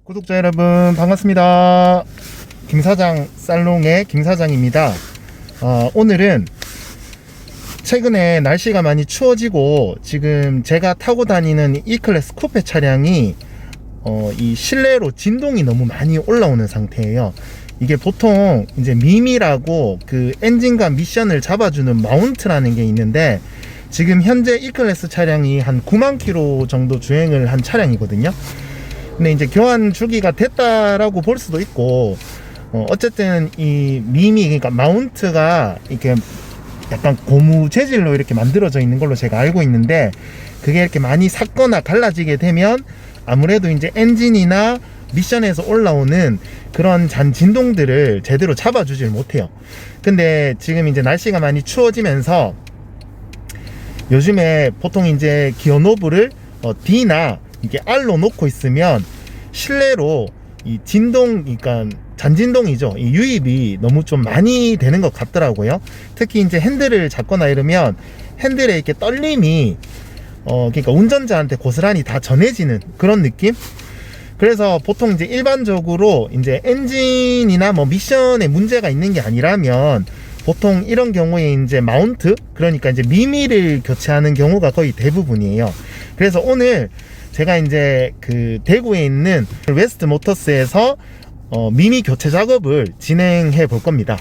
구독자 여러분 반갑습니다. 김사장 살롱의 김사장입니다. 오늘은 최근에 날씨가 많이 추워지고 지금 제가 타고 다니는 E클래스 쿠페 차량이 이 실내로 진동이 너무 많이 올라오는 상태예요. 이게 보통 이제 미미라고 그 엔진과 미션을 잡아주는 마운트라는 게 있는데, 지금 현재 E클래스 차량이 한 9만 킬로 정도 주행을 한 차량이거든요. 근데 이제 교환 주기가 됐다라고 볼 수도 있고, 어쨌든 이 미미, 그러니까 마운트가 이렇게 약간 고무 재질로 이렇게 만들어져 있는 걸로 제가 알고 있는데, 그게 이렇게 많이 삭거나 갈라지게 되면 아무래도 이제 엔진이나 미션에서 올라오는 그런 진동들을 제대로 잡아주질 못해요. 근데 지금 이제 날씨가 많이 추워지면서 요즘에 보통 이제 기어 노브를 D나 이게 R로 놓고 있으면 실내로 이 진동, 그러니까 잔진동이죠. 이 유입이 너무 좀 많이 되는 것 같더라고요. 특히 이제 핸들을 잡거나 이러면 핸들에 이렇게 떨림이 그러니까 운전자한테 고스란히 다 전해지는 그런 느낌? 그래서 보통 이제 일반적으로 이제 엔진이나 뭐 미션에 문제가 있는 게 아니라면 보통 이런 경우에 이제 마운트, 그러니까 이제 미미를 교체하는 경우가 거의 대부분이에요. 그래서 오늘 제가 이제 그 대구에 있는 웨스트 모터스에서 미미 교체 작업을 진행해 볼 겁니다.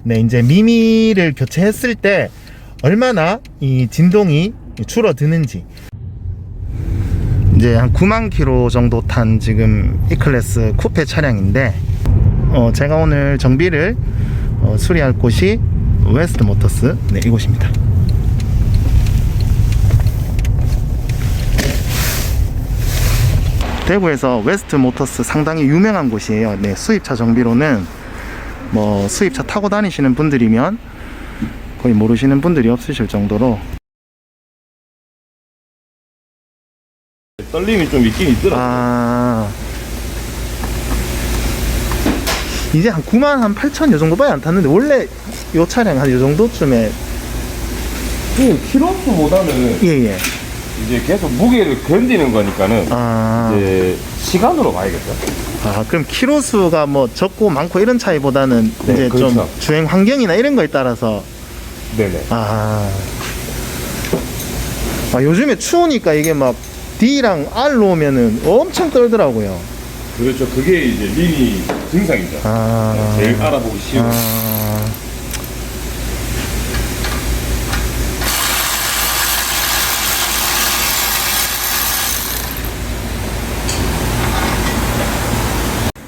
네, 이제 미미를 교체했을 때 얼마나 이 진동이 줄어드는지. 이제 한 9만 킬로 정도 탄 지금 E클래스 쿠페 차량인데, 제가 오늘 정비를 수리할 곳이 웨스트 모터스, 네, 이곳입니다. 대구에서 웨스트 모터스 상당히 유명한 곳이에요. 네, 수입차 정비로는 뭐 수입차 타고 다니시는 분들이면 거의 모르시는 분들이 없으실 정도로. 떨림이 좀 있긴 있더라고요. 이제 한 9만 한 8천 요 정도밖에 안 탔는데, 원래 요 차량 한 요 정도쯤에. 키로수보다는 예예. 이제 계속 무게를 견디는 거니까는 이제 시간으로 봐야겠죠. 그럼 키로수가 뭐 적고 많고 이런 차이보다는 네, 이제 그렇죠. 좀 주행 환경이나 이런 거에 따라서. 네네. 요즘에 추우니까 이게 막 D랑 R로 오면은 엄청 떨더라고요. 그렇죠. 그게 이제 미니 증상이죠. 제일 알아보기 쉬운.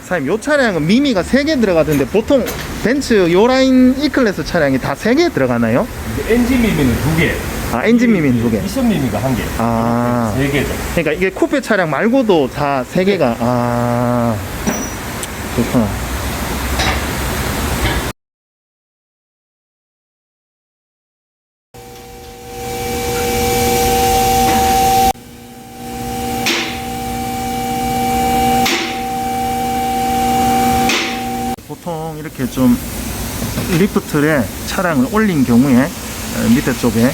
사장님, 요 차량은 미미가 3개 들어가던데 보통 벤츠 요 라인 E클래스 차량이 다 3개 들어가나요? 엔진 미미는 2개. 엔진 미미는 2개. 미션 미미가 1개. 3개죠. 그러니까 이게 쿠페 차량 말고도 다 3개가. 그렇구나. 보통 이렇게 좀 리프트에 차량을 올린 경우에 밑에 쪽에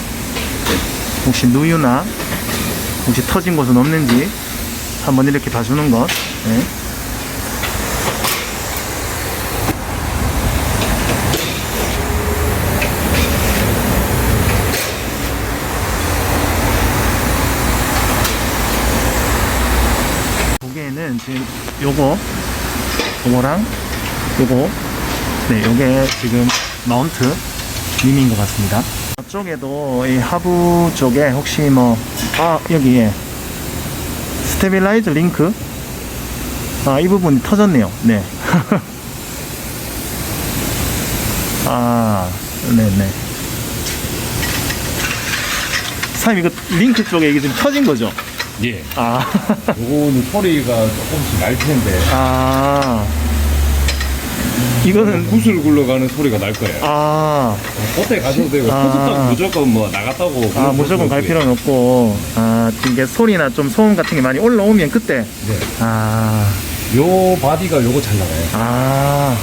혹시 누유나 혹시 터진 곳은 없는지 한번 이렇게 봐주는 것. 네. 두 개는 지금 요거랑 요거, 네, 요게 지금 마운트 미미인 것 같습니다. 이쪽에도 이 하부 쪽에 혹시 뭐 여기에 스테빌라이저 링크, 이 부분이 터졌네요. 네. 네네. 사장님, 이거 링크 쪽에 이게 지금 터진 거죠? 예. 요거는 소리가 조금씩 날 텐데. 이거는 구슬 굴러가는 소리가 날 거예요. 그때 가셔도 되고, 터졌다고 무조건 뭐 나갔다고. 무조건 갈 필요는 없고, 이게 소리나 좀 소음 같은 게 많이 올라오면 그때. 네. 요 바디가 요거 잘 나가요.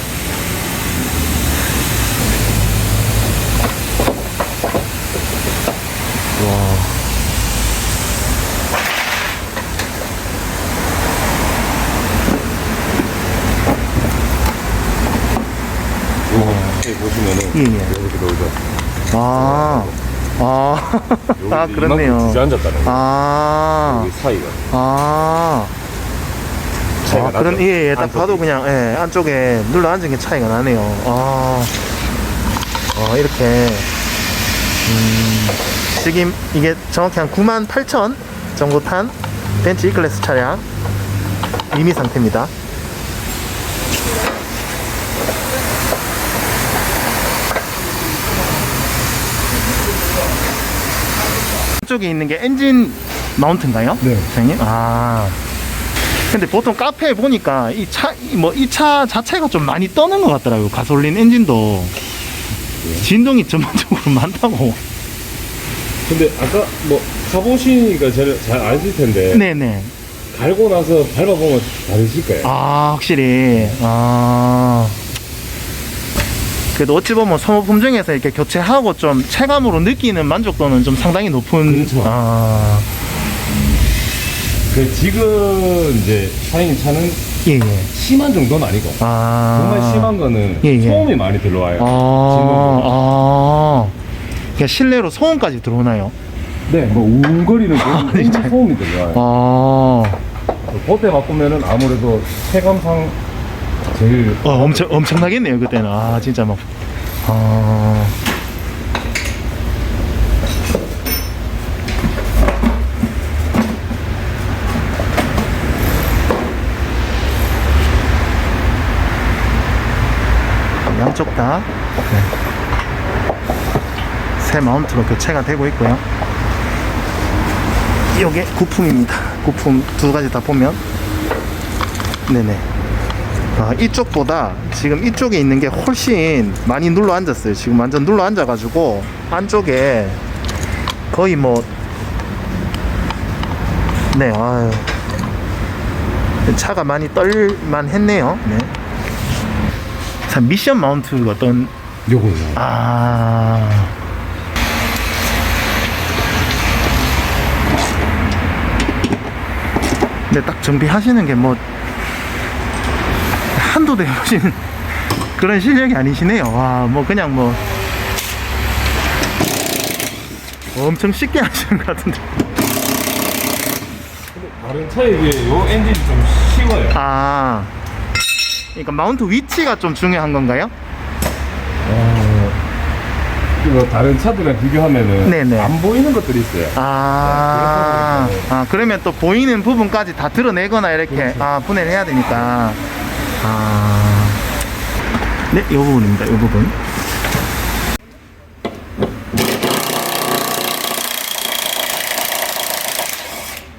밑에 보시면은 예, 예. 이렇게 넣어져. 아, 아, 아, 그렇네요. 주저앉았다는 거. 아, 여기 사이가. 아, 차이가 아, 그런, 나죠? 예, 예, 딱 안쪽이. 봐도 그냥, 예, 안쪽에 눌러 앉은 게 차이가 나네요. 아, 이렇게, 지금 이게 정확히 한 98,000 정도 탄 벤츠 E클래스 차량 미미 상태입니다. 쪽에 있는 게 엔진 마운트인가요? 네. 사장님? 아. 근데 보통 카페에 보니까 이 차 자체가 좀 많이 떠는 것 같더라고요. 가솔린 엔진도 진동이 전반적으로 많다고. 근데 아까 뭐 타보시니까 잘 아실 텐데 네네. 갈고 나서 밟아보면 다르실 거예요. 아, 확실히. 아. 그래도 어찌 보면 소모품 중에서 이렇게 교체하고 좀 체감으로 느끼는 만족도는 좀 상당히 높은. 그렇죠. 아. 그 지금 이제 사장님 차는 예, 예. 심한 정도는 아니고 아. 정말 심한 거는 예, 예. 소음이 많이 들어와요. 아. 아. 그러니까 실내로 소음까지 들어오나요? 네, 뭐 웅거리는 진짜. 소음이 들어와요. 아. 그때 바꾸면은 아무래도 체감상 제일 엄청나겠네요, 그때는. 아, 진짜 막. 아. 양쪽 다. 네. 새 마운트로 교체가 되고 있고요. 이게 부품입니다. 부품 두 가지 다 보면. 네네. 아, 이쪽보다 지금 이쪽에 있는 게 훨씬 많이 눌러 앉았어요. 지금 완전 눌러 앉아가지고 안쪽에 거의 뭐, 네, 아유, 차가 많이 떨만 했네요. 네. 자, 미션 마운트가 어떤, 요거요. 아, 근데 딱 정비하시는 게 뭐 한두 대 해보시는 그런 실력이 아니시네요. 와, 뭐 그냥 뭐 엄청 쉽게 하시는 것 같은데. 다른 차에 비해 요 엔진이 좀 쉬워요. 아, 그러니까 마운트 위치가 좀 중요한 건가요? 이거 다른 차들이랑 비교하면은 네네. 안 보이는 것들이 있어요. 아, 아, 그러면 또 보이는 부분까지 다 드러내거나 이렇게 그렇죠. 아, 분해를 해야 되니까. 아, 네, 이 부분입니다. 이 부분.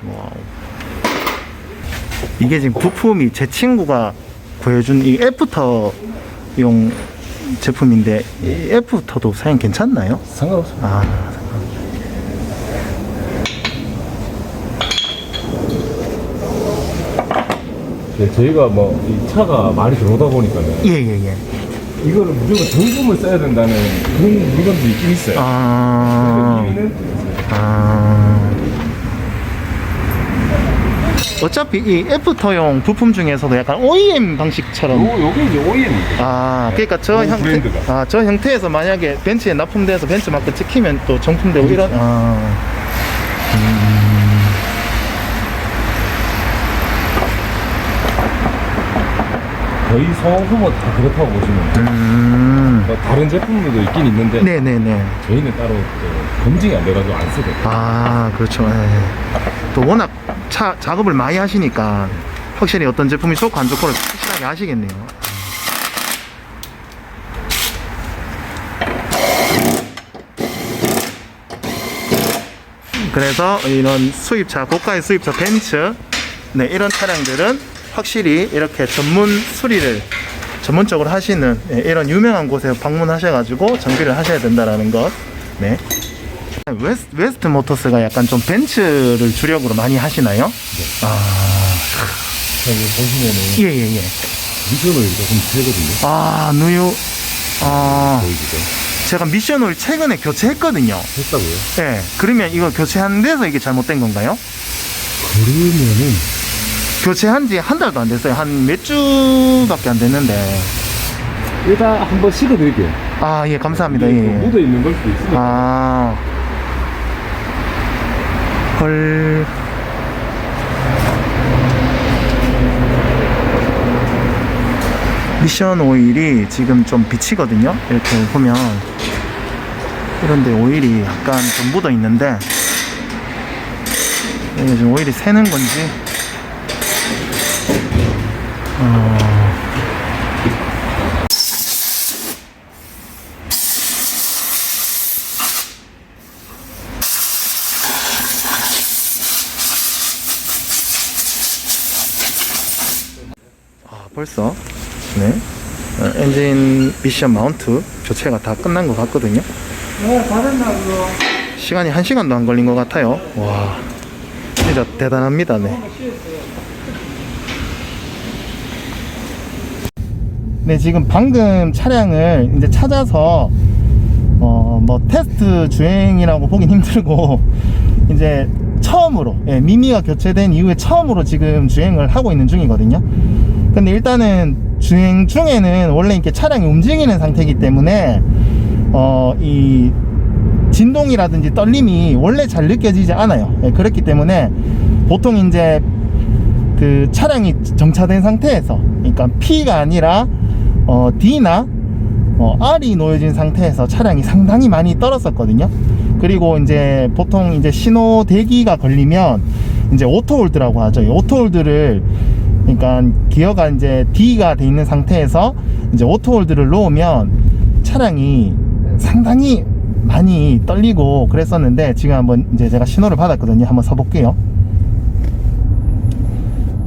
와우. 이게 지금 부품이 제 친구가 보여준 이 애프터용 제품인데 이 애프터도 사용 괜찮나요? 상관없어요. 아, 네, 저희가 뭐 이 차가 많이 들어오다 보니까는 예예예. 이거는 무조건 정품을 써야 된다는 그런 물건도 있긴 있어요. 아, 의미는 아. 어차피 이 애프터용 부품 중에서도 약간 OEM 방식처럼. 요게 이제 OEM입니다. 아, 그러니까 저 오, 형태, 브랜드가. 아, 저 형태에서 만약에 벤츠에 납품돼서 벤츠 마크 찍히면 또 정품되고 이런. 아, 거의 소모품은 다 그렇다고 보시면 돼요. 뭐 다른 제품들도 있긴 있는데 네네네. 저희는 따로 또 검증이 안 돼가지고 안 쓰거든요. 아, 그렇죠. 예. 또 워낙 차 작업을 많이 하시니까 확실히 어떤 제품이 좋고 안 좋고를 확실하게 아시겠네요. 그래서 이런 수입차, 고가의 수입차 벤츠, 네, 이런 차량들은 확실히 이렇게 전문 수리를 전문적으로 하시는, 예, 이런 유명한 곳에 방문하셔가지고 정비를 하셔야 된다라는 것. 네. 웨스트 모터스가 약간 좀 벤츠를 주력으로 많이 하시나요? 네. 아, 여기 보시면은 예예예. 미션 오일 조금 세거든요. 아, 누유. 아, 보이시죠? 제가 미션 오일 최근에 교체했거든요. 했다고요? 예. 그러면 이거 교체한 데서 이게 잘못된 건가요? 그러면은 교체한 지 한 달도 안 됐어요. 한 몇 주밖에 안 됐는데. 일단 한번 씻어드릴게요. 아, 예, 감사합니다. 예, 예. 묻어 있는 걸 수도 있으니까. 아, 헐. 미션 오일이 지금 좀 비치거든요. 이렇게 보면 이런데 오일이 약간 좀 묻어 있는데 이게 지금 오일이 새는 건지 벌써 네 엔진 미션 마운트 교체가 다 끝난 것 같거든요. 네, 받았나 그거. 시간이 1시간도 안 걸린 것 같아요. 와, 진짜 대단합니다. 네. 네, 지금 방금 차량을 이제 찾아서 뭐 테스트 주행이라고 보긴 힘들고 이제 처음으로 미미가 교체된 이후에 처음으로 지금 주행을 하고 있는 중이거든요. 근데 일단은 주행 중에는 원래 이렇게 차량이 움직이는 상태이기 때문에 이 진동이라든지 떨림이 원래 잘 느껴지지 않아요. 그렇기 때문에 보통 이제 그 차량이 정차된 상태에서, 그러니까 P가 아니라 D나 R이 놓여진 상태에서 차량이 상당히 많이 떨었었거든요. 그리고 이제 보통 이제 신호 대기가 걸리면 이제 오토홀드라고 하죠. 이 오토홀드를, 그러니까 기어가 이제 D가 돼 있는 상태에서 이제 오토홀드를 놓으면 차량이 상당히 많이 떨리고 그랬었는데, 지금 한번 이제 제가 신호를 받았거든요. 한번 서볼게요.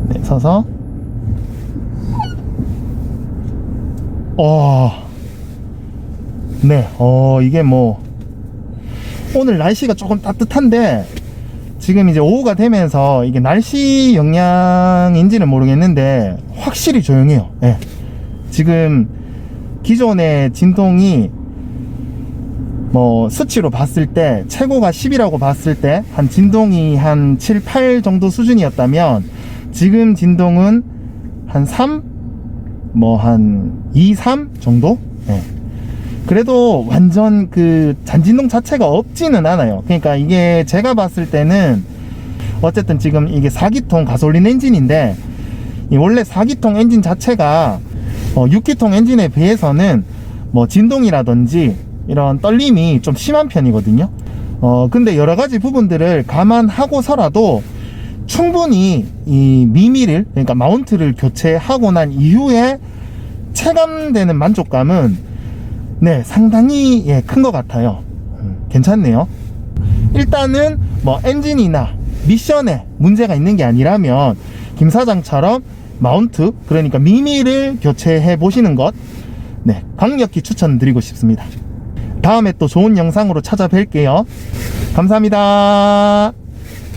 네, 서서 네, 이게 뭐 오늘 날씨가 조금 따뜻한데 지금 이제 오후가 되면서 이게 날씨 영향인지는 모르겠는데 확실히 조용해요. 네. 지금 기존의 진동이 뭐 수치로 봤을 때 최고가 10이라고 봤을 때 한 진동이 한 7, 8 정도 수준이었다면 지금 진동은 한 3? 뭐 한 2, 3 정도? 네. 그래도 완전 그 잔진동 자체가 없지는 않아요. 그러니까 이게 제가 봤을 때는 어쨌든 지금 이게 4기통 가솔린 엔진인데 원래 4기통 엔진 자체가 6기통 엔진에 비해서는 뭐 진동이라든지 이런 떨림이 좀 심한 편이거든요. 근데 여러 가지 부분들을 감안하고서라도 충분히 이 미미를, 그러니까 마운트를 교체하고 난 이후에 체감되는 만족감은 네, 상당히 큰 것 같아요. 괜찮네요. 일단은 뭐 엔진이나 미션에 문제가 있는 게 아니라면 김 사장처럼 마운트, 그러니까 미미를 교체해 보시는 것, 네, 강력히 추천드리고 싶습니다. 다음에 또 좋은 영상으로 찾아뵐게요. 감사합니다.